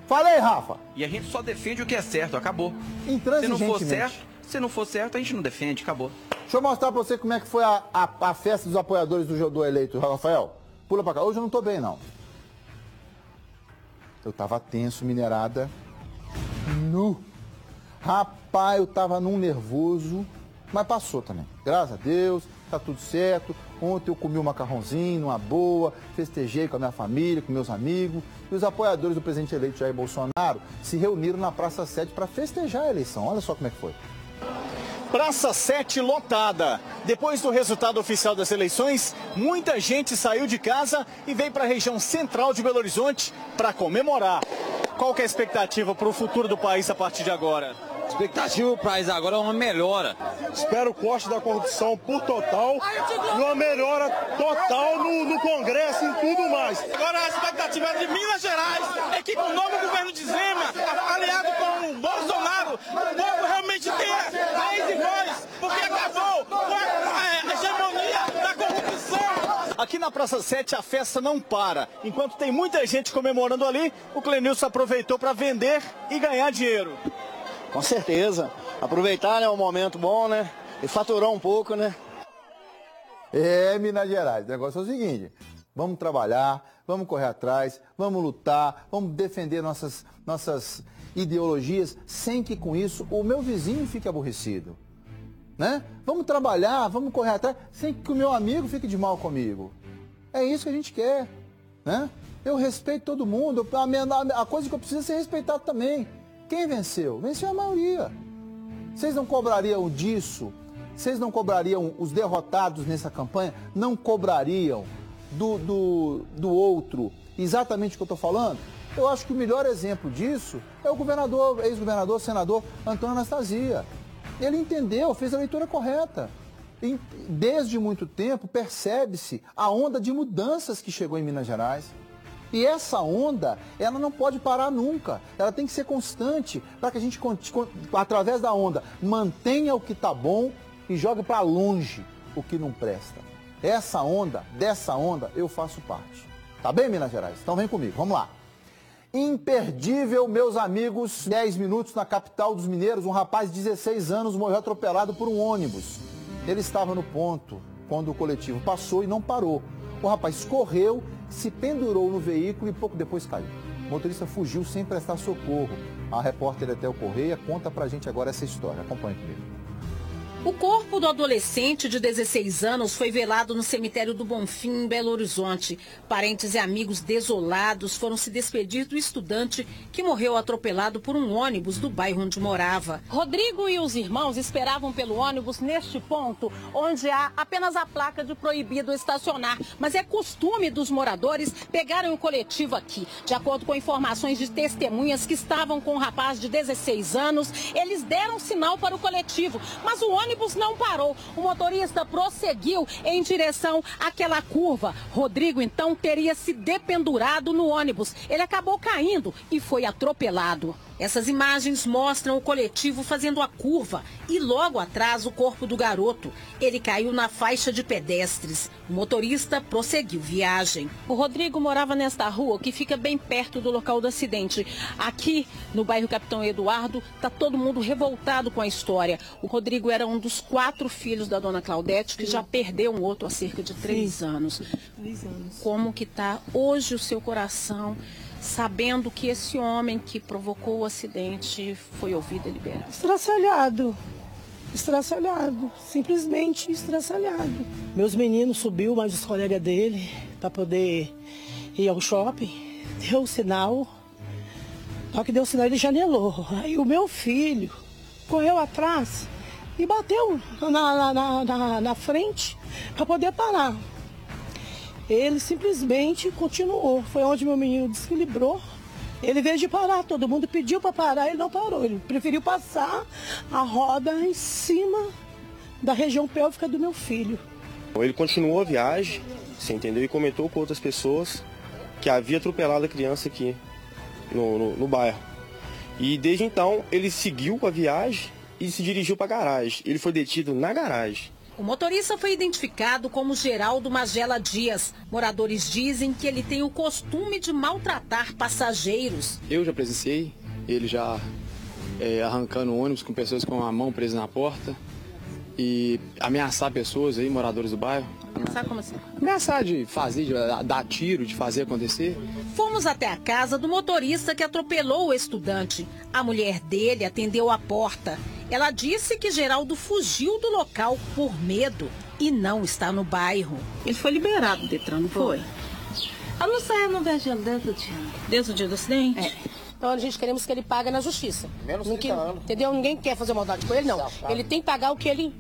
Speaker 3: Falei, Rafa.
Speaker 4: E a gente só defende o que é certo, acabou.
Speaker 3: Intransigentemente.
Speaker 4: Se não for certo, a gente não defende, acabou.
Speaker 3: Deixa eu mostrar para você como é que foi a festa dos apoiadores do eleito, Rafael. Pula para cá. Hoje eu não tô bem, não. Eu tava tenso, minerada. Rapaz, eu tava num nervoso, mas passou também. Graças a Deus, tá tudo certo. Ontem eu comi um macarrãozinho, numa boa, festejei com a minha família, com meus amigos. E os apoiadores do presidente eleito Jair Bolsonaro se reuniram na Praça 7 para festejar a eleição. Olha só como é que foi.
Speaker 20: Praça 7 lotada. Depois do resultado oficial das eleições, muita gente saiu de casa e veio para a região central de Belo Horizonte para comemorar. Qual que é a expectativa para o futuro do país a partir de agora?
Speaker 21: A expectativa do país agora é uma melhora.
Speaker 22: Espero o corte da corrupção por total e uma melhora total no Congresso e tudo mais.
Speaker 23: Agora a expectativa é de Minas Gerais, é que com o novo governo de Zema, aliado com o Bolsonaro, o povo realmente tenha vez e voz, porque acabou com a hegemonia da corrupção.
Speaker 20: Aqui na Praça 7 a festa não para. Enquanto tem muita gente comemorando ali, o Clenilson aproveitou para vender e ganhar dinheiro.
Speaker 13: Com certeza. Aproveitar, né, um momento bom, né? E faturar um pouco, né?
Speaker 3: Minas Gerais, o negócio é o seguinte, vamos trabalhar, vamos correr atrás, vamos lutar, vamos defender nossas ideologias, sem que com isso o meu vizinho fique aborrecido, né? Vamos trabalhar, vamos correr atrás, sem que o meu amigo fique de mal comigo. É isso que a gente quer, né? Eu respeito todo mundo, a coisa que eu preciso é ser respeitado também. Quem venceu? Venceu a maioria. Vocês não cobrariam disso? Vocês não cobrariam os derrotados nessa campanha? Não cobrariam do outro exatamente o que eu estou falando? Eu acho que o melhor exemplo disso é o governador, ex-governador, senador Antônio Anastasia. Ele entendeu, fez a leitura correta. E desde muito tempo percebe-se a onda de mudanças que chegou em Minas Gerais. E essa onda, ela não pode parar nunca. Ela tem que ser constante para que a gente, através da onda, mantenha o que está bom e jogue para longe o que não presta. Essa onda, dessa onda, eu faço parte. Tá bem, Minas Gerais? Então vem comigo, vamos lá. Imperdível, meus amigos, 10 minutos na capital dos mineiros, um rapaz de 16 anos morreu atropelado por um ônibus. Ele estava no ponto quando o coletivo passou e não parou. O rapaz correu, se pendurou no veículo e pouco depois caiu. O motorista fugiu sem prestar socorro. A repórter Etel Correia conta pra gente agora essa história. Acompanhe comigo.
Speaker 6: O corpo do adolescente de 16 anos foi velado no cemitério do Bonfim, em Belo Horizonte. Parentes e amigos desolados foram se despedir do estudante que morreu atropelado por um ônibus do bairro onde morava.
Speaker 9: Rodrigo e os irmãos esperavam pelo ônibus neste ponto, onde há apenas a placa de proibido estacionar. Mas é costume dos moradores pegarem o coletivo aqui. De acordo com informações de testemunhas que estavam com um rapaz de 16 anos, eles deram sinal para o coletivo, mas o ônibus não parou. O motorista prosseguiu em direção àquela curva. Rodrigo, então, teria se dependurado no ônibus. Ele acabou caindo e foi atropelado.
Speaker 6: Essas imagens mostram o coletivo fazendo a curva e logo atrás o corpo do garoto. Ele caiu na faixa de pedestres. O motorista prosseguiu viagem.
Speaker 9: O Rodrigo morava nesta rua que fica bem perto do local do acidente. Aqui no bairro Capitão Eduardo está todo mundo revoltado com a história. O Rodrigo era um dos 4 filhos da dona Claudete, que já perdeu um outro há cerca de 3 anos.
Speaker 10: 3 anos.
Speaker 9: Como que está hoje o seu coração, sabendo que esse homem que provocou o acidente foi ouvido e liberado?
Speaker 10: Estraçalhado, simplesmente estraçalhado. Meus meninos subiu, mais os colegas dele, para poder ir ao shopping, deu o sinal, só que deu o sinal ele janelou. Aí o meu filho correu atrás e bateu na frente para poder parar. Ele simplesmente continuou. Foi onde meu menino desequilibrou. Ele veio de parar, todo mundo pediu para parar, ele não parou. Ele preferiu passar a roda em cima da região pélvica do meu filho.
Speaker 24: Ele continuou a viagem, você entendeu? E comentou com outras pessoas que havia atropelado a criança aqui no bairro. E desde então ele seguiu a viagem e se dirigiu para a garagem. Ele foi detido na garagem.
Speaker 6: O motorista foi identificado como Geraldo Magela Dias. Moradores dizem que ele tem o costume de maltratar passageiros.
Speaker 25: Eu já presenciei ele já arrancando ônibus com pessoas com a mão presa na porta e ameaçar pessoas aí, moradores do bairro.
Speaker 9: Ameaçar como assim?
Speaker 25: Ameaçar de fazer, de dar tiro, de fazer acontecer.
Speaker 6: Fomos até a casa do motorista que atropelou o estudante. A mulher dele atendeu a porta. Ela disse que Geraldo fugiu do local por medo e não está no bairro.
Speaker 9: Ele foi liberado, Detran, não foi?
Speaker 10: Eu não sei, eu não vejo ele desde o dia.
Speaker 9: Desde o dia do acidente?
Speaker 10: É. Então a gente queremos que ele pague na justiça.
Speaker 24: Menos 30 anos.
Speaker 10: Entendeu? Ninguém quer fazer maldade com ele, não. Ele tem que pagar o que ele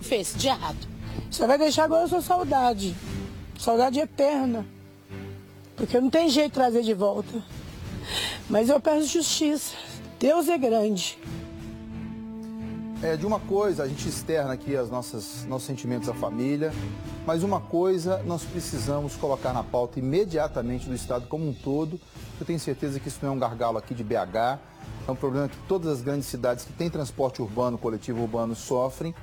Speaker 10: fez de errado. Só vai deixar agora a sua saudade. Saudade eterna. Porque não tem jeito de trazer de volta. Mas eu peço justiça. Deus é grande.
Speaker 3: De uma coisa, a gente externa aqui nossos sentimentos à família, mas uma coisa nós precisamos colocar na pauta imediatamente do Estado como um todo. Eu tenho certeza que isso não é um gargalo aqui de BH, é um problema que todas as grandes cidades que têm transporte urbano, coletivo urbano, sofrem.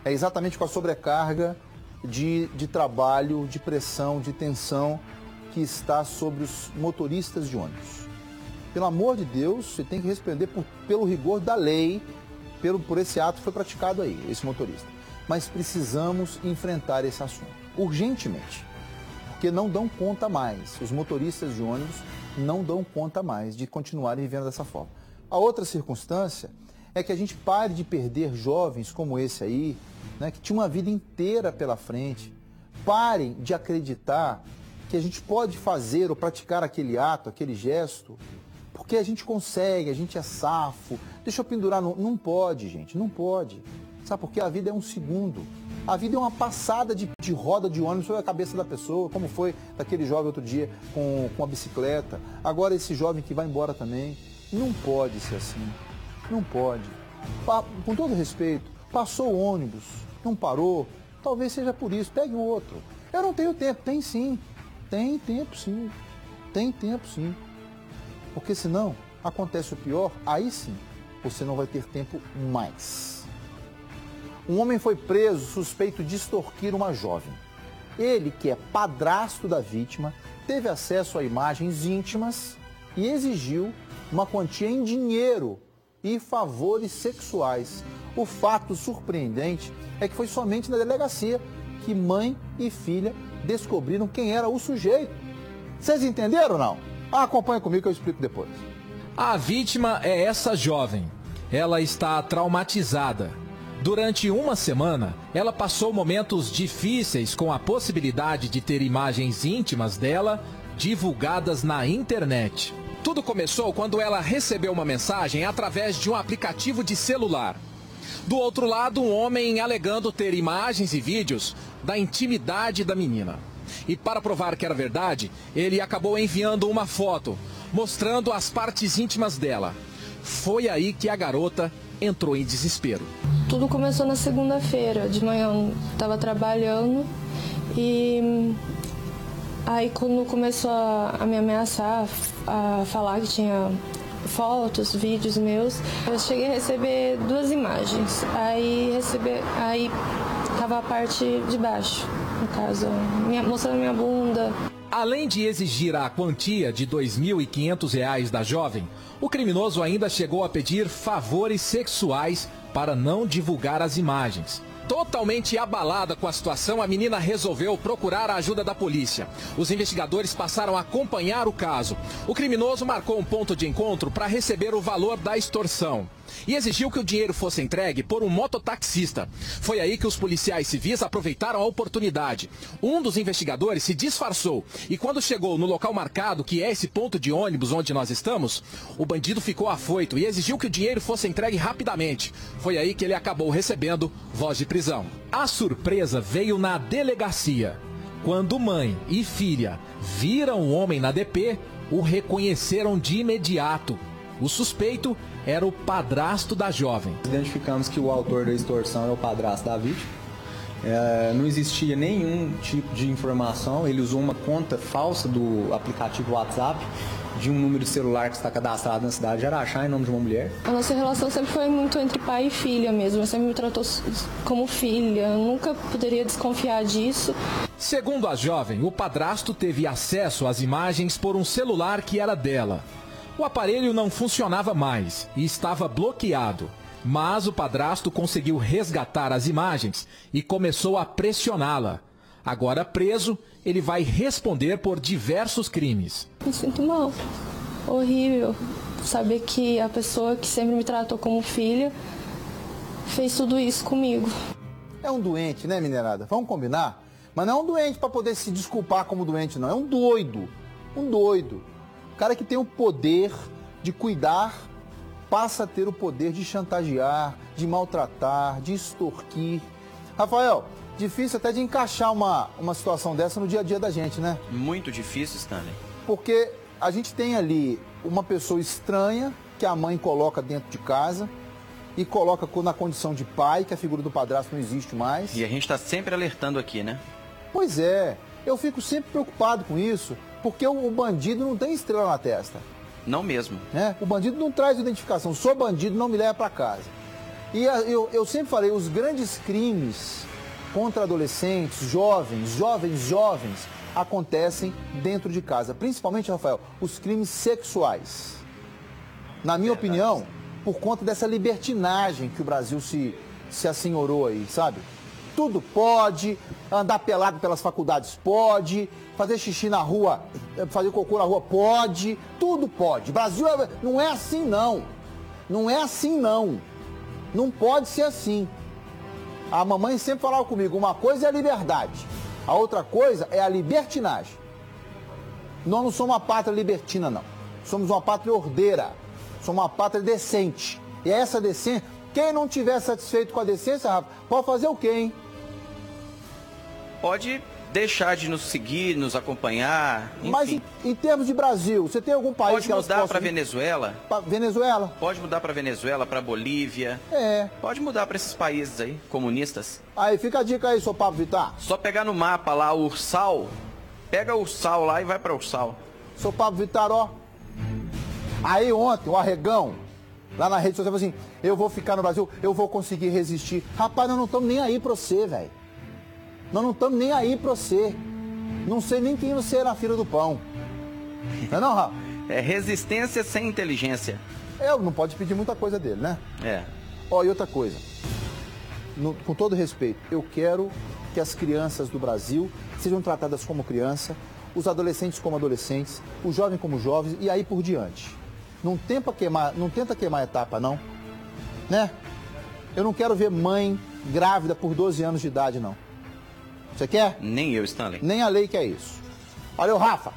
Speaker 3: É exatamente com a sobrecarga de trabalho, de pressão, de tensão que está sobre os motoristas de ônibus. Pelo amor de Deus, você tem que responder pelo rigor da lei, por esse ato que foi praticado aí, esse motorista. Mas precisamos enfrentar esse assunto, urgentemente, porque não dão conta mais, os motoristas de ônibus não dão conta mais de continuarem vivendo dessa forma. A outra circunstância é que a gente pare de perder jovens como esse aí, né, que tinha uma vida inteira pela frente. Parem de acreditar que a gente pode fazer ou praticar aquele ato, aquele gesto, porque a gente consegue, a gente é safo. Deixa eu pendurar. Não pode, gente, não pode. Sabe por quê? A vida é um segundo. A vida é uma passada de roda de ônibus sobre a cabeça da pessoa, como foi daquele jovem outro dia com a bicicleta. Agora esse jovem que vai embora também. Não pode ser assim. Não pode. Com todo respeito, passou o ônibus, não parou, talvez seja por isso, pegue o outro. Eu não tenho tempo. Tem sim. Tem tempo sim. Tem tempo sim. Porque senão acontece o pior, aí sim você não vai ter tempo mais. Um homem foi preso suspeito de extorquir uma jovem. Ele, que é padrasto da vítima, teve acesso a imagens íntimas e exigiu uma quantia em dinheiro e favores sexuais. O fato surpreendente é que foi somente na delegacia que mãe e filha descobriram quem era o sujeito. Vocês entenderam ou não? Acompanha comigo que eu explico depois.
Speaker 5: A vítima é essa jovem. Ela está traumatizada. Durante uma semana, ela passou momentos difíceis com a possibilidade de ter imagens íntimas dela divulgadas na internet. Tudo começou quando ela recebeu uma mensagem através de um aplicativo de celular. Do outro lado, um homem alegando ter imagens e vídeos da intimidade da menina. E para provar que era verdade, ele acabou enviando uma foto, mostrando as partes íntimas dela. Foi aí que a garota entrou em desespero.
Speaker 7: Tudo começou na segunda-feira, de manhã eu estava trabalhando e aí quando começou a me ameaçar, a falar que tinha fotos, vídeos meus, eu cheguei a receber 2 imagens, aí tava a parte de baixo, no caso, mostrando minha bunda.
Speaker 5: Além de exigir a quantia de R$ 2.500 da jovem, o criminoso ainda chegou a pedir favores sexuais para não divulgar as imagens. Totalmente abalada com a situação, a menina resolveu procurar a ajuda da polícia. Os investigadores passaram a acompanhar o caso. O criminoso marcou um ponto de encontro para receber o valor da extorsão e exigiu que o dinheiro fosse entregue por um mototaxista. Foi aí que os policiais civis aproveitaram a oportunidade. Um dos investigadores se disfarçou e quando chegou no local marcado, que é esse ponto de ônibus onde nós estamos, o bandido ficou afoito e exigiu que o dinheiro fosse entregue rapidamente. Foi aí que ele acabou recebendo voz de prisão. A surpresa veio na delegacia. Quando mãe e filha viram o homem na DP, o reconheceram de imediato. O suspeito era o padrasto da jovem.
Speaker 8: Identificamos que o autor da extorsão é o padrasto da vítima. Não existia nenhum tipo de informação. Ele usou uma conta falsa do aplicativo WhatsApp de um número de celular que está cadastrado na cidade de Araxá em nome de uma mulher.
Speaker 7: A nossa relação sempre foi muito entre pai e filha mesmo. Ele sempre me tratou como filha. Eu nunca poderia desconfiar disso.
Speaker 5: Segundo a jovem, o padrasto teve acesso às imagens por um celular que era dela. O aparelho não funcionava mais e estava bloqueado, mas o padrasto conseguiu resgatar as imagens e começou a pressioná-la. Agora preso, ele vai responder por diversos crimes.
Speaker 7: Me sinto mal, horrível saber que a pessoa que sempre me tratou como filha fez tudo isso comigo.
Speaker 3: É um doente, né, minerada? Vamos combinar? Mas não é um doente para poder se desculpar como doente, não. É um doido. Um doido. O cara que tem o poder de cuidar passa a ter o poder de chantagear, de maltratar, de extorquir. Rafael, difícil até de encaixar uma situação dessa no dia a dia da gente, né?
Speaker 4: Muito difícil, Stanley.
Speaker 3: Porque a gente tem ali uma pessoa estranha que a mãe coloca dentro de casa e coloca na condição de pai, que a figura do padrasto não existe mais.
Speaker 4: E a gente está sempre alertando aqui, né?
Speaker 3: Pois é, eu fico sempre preocupado com isso. Porque o bandido não tem estrela na testa.
Speaker 4: Não mesmo.
Speaker 3: O bandido não traz identificação. Sou bandido, não me leva para casa. E eu sempre falei, os grandes crimes contra adolescentes, jovens, acontecem dentro de casa. Principalmente, Rafael, os crimes sexuais. Na minha opinião, por conta dessa libertinagem que o Brasil se assenhorou aí, sabe? Tudo pode, andar pelado pelas faculdades pode, fazer xixi na rua, fazer cocô na rua pode, tudo pode. Brasil não é assim não, não é assim não, não pode ser assim. A mamãe sempre falava comigo, uma coisa é a liberdade, a outra coisa é a libertinagem. Nós não somos uma pátria libertina não, somos uma pátria ordeira, somos uma pátria decente. E essa decência, Quem não tiver satisfeito com a decência, Rafa, pode fazer o quê, hein?
Speaker 4: Pode deixar de nos seguir, nos acompanhar, enfim.
Speaker 3: Mas em termos de Brasil, você tem algum país
Speaker 4: pode
Speaker 3: que elas
Speaker 4: mudar
Speaker 3: possam...
Speaker 4: para Venezuela?
Speaker 3: Venezuela?
Speaker 4: Pode mudar para Venezuela, para Bolívia. Pode mudar para esses países aí, comunistas.
Speaker 3: Aí, fica a dica aí, seu Pablo Vittar.
Speaker 4: Só pegar no mapa lá, Ursal, pega Ursal lá e vai para Ursal.
Speaker 3: Seu Pablo Vittar, ó. Aí ontem, o Arregão, lá na rede social, falou assim, eu vou ficar no Brasil, eu vou conseguir resistir. Rapaz, nós não estamos nem aí pra você, velho. Nós não estamos nem aí pra você. Não sei nem quem você é na fila do pão. Não é não, Rafa?
Speaker 4: É resistência sem inteligência.
Speaker 3: Não pode pedir muita coisa dele, né? Ó, e outra coisa. Com todo respeito, eu quero que as crianças do Brasil sejam tratadas como criança, os adolescentes como adolescentes, os jovens como jovens e aí por diante. Não tenta queimar etapa, não. Né? Eu não quero ver mãe grávida por 12 anos de idade, não. Você quer?
Speaker 4: Nem eu, Stanley.
Speaker 3: Nem a lei quer isso. Valeu, Rafa.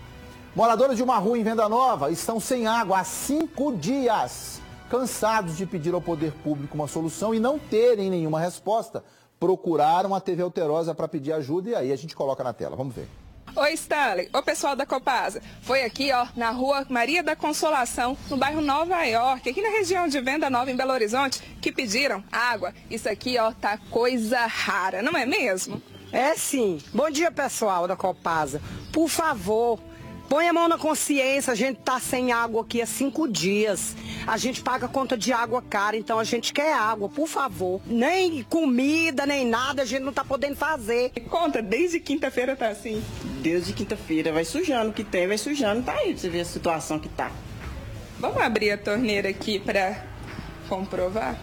Speaker 3: Moradores de uma rua em Venda Nova estão sem água há 5 dias. Cansados de pedir ao poder público uma solução e não terem nenhuma resposta, procuraram a TV Alterosa para pedir ajuda e aí a gente coloca na tela. Vamos ver.
Speaker 12: Oi, Stanley. Ô, pessoal da Copasa. Foi aqui, ó, na rua Maria da Consolação, no bairro Nova York, aqui na região de Venda Nova, em Belo Horizonte, que pediram água. Isso aqui, ó, tá coisa rara, não é mesmo?
Speaker 14: É sim. Bom dia, pessoal da Copasa. Por favor, põe a mão na consciência, a gente tá sem água aqui há 5 dias. A gente paga conta de água cara, então a gente quer água, por favor. Nem comida, nem nada, a gente não tá podendo fazer.
Speaker 12: Conta, desde quinta-feira tá assim?
Speaker 15: Desde quinta-feira, vai sujando o que tem, vai sujando, tá aí, pra você ver a situação que tá.
Speaker 12: Vamos abrir a torneira aqui pra comprovar?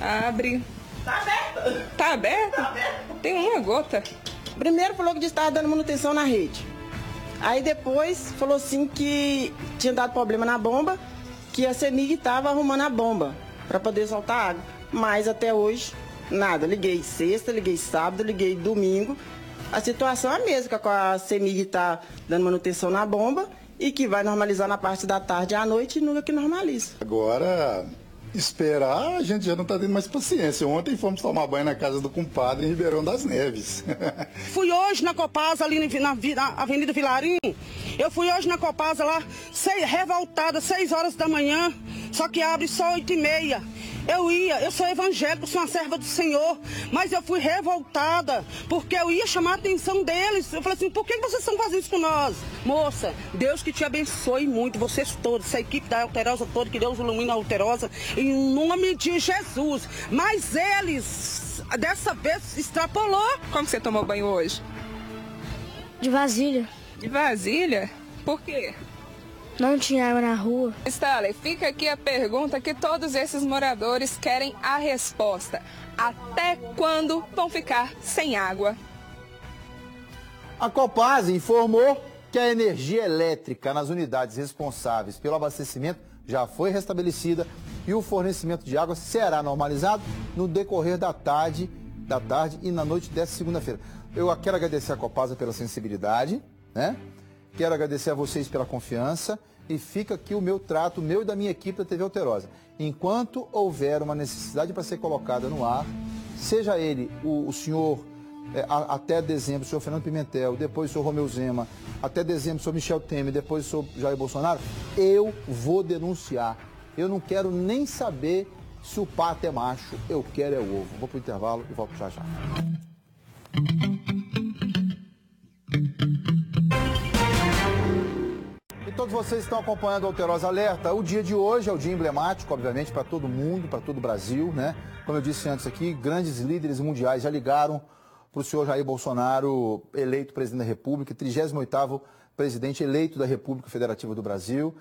Speaker 12: Abre.
Speaker 15: Tá aberta.
Speaker 12: Tá aberta?
Speaker 15: Tá aberta.
Speaker 12: Tem uma gota.
Speaker 15: Primeiro falou que estava dando manutenção na rede. Aí depois falou assim que tinha dado problema na bomba, que a CEMIG estava arrumando a bomba para poder soltar água. Mas até hoje, nada. Liguei sexta, liguei sábado, liguei domingo. A situação é a mesma, que a CEMIG está dando manutenção na bomba e que vai normalizar na parte da tarde e à noite e nunca que normaliza.
Speaker 16: Agora, esperar, a gente já não está tendo mais paciência. Ontem fomos tomar banho na casa do compadre em Ribeirão das Neves.
Speaker 10: Fui hoje na Copasa, ali na Avenida Vilarim. Eu fui hoje na Copasa lá, revoltada, 6 horas da manhã, só que abre só 8h30. Eu sou evangélica, sou uma serva do Senhor, mas eu fui revoltada, porque eu ia chamar a atenção deles. Eu falei assim, por que vocês estão fazendo isso com nós? Moça, Deus que te abençoe muito, vocês todos, essa equipe da Alterosa toda, que Deus ilumine a Alterosa, em nome de Jesus. Mas eles, dessa vez, extrapolou.
Speaker 12: Como você tomou banho hoje?
Speaker 17: De vasilha.
Speaker 12: De vasilha? Por quê?
Speaker 17: Não tinha água na rua.
Speaker 12: Stanley, fica aqui a pergunta que todos esses moradores querem a resposta. Até quando vão ficar sem água?
Speaker 3: A Copasa informou que a energia elétrica nas unidades responsáveis pelo abastecimento já foi restabelecida e o fornecimento de água será normalizado no decorrer da tarde e na noite desta segunda-feira. Eu quero agradecer a Copasa pela sensibilidade, né? Quero agradecer a vocês pela confiança e fica aqui o meu trato, meu e da minha equipe da TV Alterosa. Enquanto houver uma necessidade para ser colocada no ar, seja ele o senhor, até dezembro, o senhor Fernando Pimentel, depois o senhor Romeu Zema, até dezembro o senhor Michel Temer, depois o senhor Jair Bolsonaro, eu vou denunciar. Eu não quero nem saber se o pato é macho, eu quero é o ovo. Vou para o intervalo e volto já já. E todos vocês estão acompanhando o Alterosa Alerta. O dia de hoje é o dia emblemático, obviamente, para todo mundo, para todo o Brasil, né? Como eu disse antes aqui, grandes líderes mundiais já ligaram para o senhor Jair Bolsonaro, eleito presidente da República, 38º presidente eleito da República Federativa do Brasil,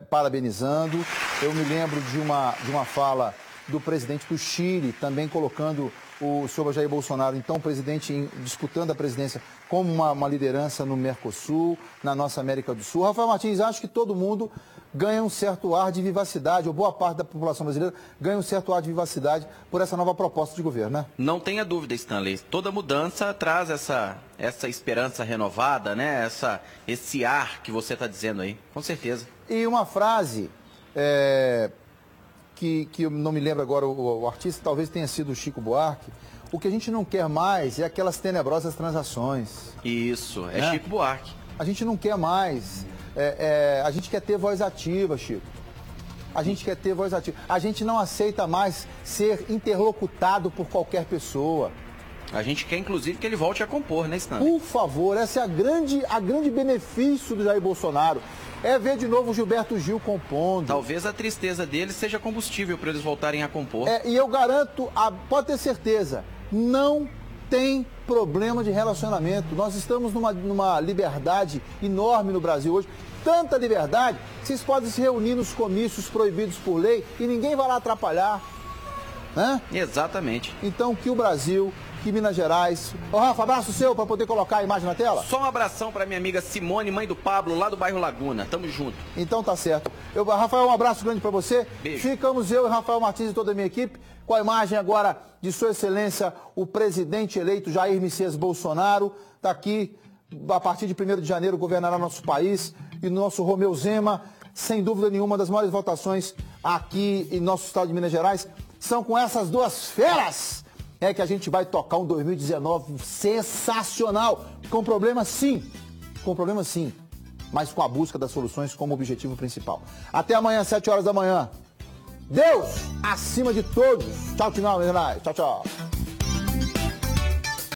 Speaker 3: parabenizando. Eu me lembro de uma fala do presidente do Chile, também colocando o senhor Jair Bolsonaro, então presidente, disputando a presidência como uma liderança no Mercosul, na nossa América do Sul. Rafael Martins, acho que todo mundo ganha um certo ar de vivacidade, ou boa parte da população brasileira ganha um certo ar de vivacidade por essa nova proposta de governo, né?
Speaker 4: Não tenha dúvida, Stanley. Toda mudança traz essa esperança renovada, né? Esse ar que você está dizendo aí, com certeza.
Speaker 3: E uma frase que eu não me lembro agora o artista, talvez tenha sido o Chico Buarque. O que a gente não quer mais é aquelas tenebrosas transações.
Speaker 4: Isso, é Chico Buarque.
Speaker 3: A gente não quer mais. A gente quer ter voz ativa, Chico. A gente quer ter voz ativa. A gente não aceita mais ser interlocutado por qualquer pessoa.
Speaker 4: A gente quer, inclusive, que ele volte a compor, né, Stanley?
Speaker 3: Por favor, esse é a grande benefício do Jair Bolsonaro. É ver de novo o Gilberto Gil compondo.
Speaker 4: Talvez a tristeza deles seja combustível para eles voltarem a compor.
Speaker 3: E eu garanto, pode ter certeza, não tem problema de relacionamento. Nós estamos numa liberdade enorme no Brasil hoje. Tanta liberdade, vocês podem se reunir nos comícios proibidos por lei e ninguém vai lá atrapalhar. Né?
Speaker 4: Exatamente.
Speaker 3: Então, que o Brasil, que Minas Gerais... Ô, Rafa, abraço seu para poder colocar a imagem na tela.
Speaker 4: Só um abração para minha amiga Simone, mãe do Pablo, lá do bairro Laguna. Tamo junto.
Speaker 3: Então tá certo. Rafael, um abraço grande para você.
Speaker 4: Beijo.
Speaker 3: Ficamos eu e Rafael Martins e toda a minha equipe com a imagem agora de Sua Excelência, o presidente eleito Jair Messias Bolsonaro. Está aqui, a partir de 1º de janeiro, governará nosso país. E no nosso Romeu Zema, sem dúvida nenhuma, uma das maiores votações aqui em nosso estado de Minas Gerais. São com essas duas feras que a gente vai tocar um 2019 sensacional. Com problemas sim, mas com a busca das soluções como objetivo principal. Até amanhã, 7 horas da manhã. Deus acima de todos. Tchau, Minas Gerais. Tchau, tchau.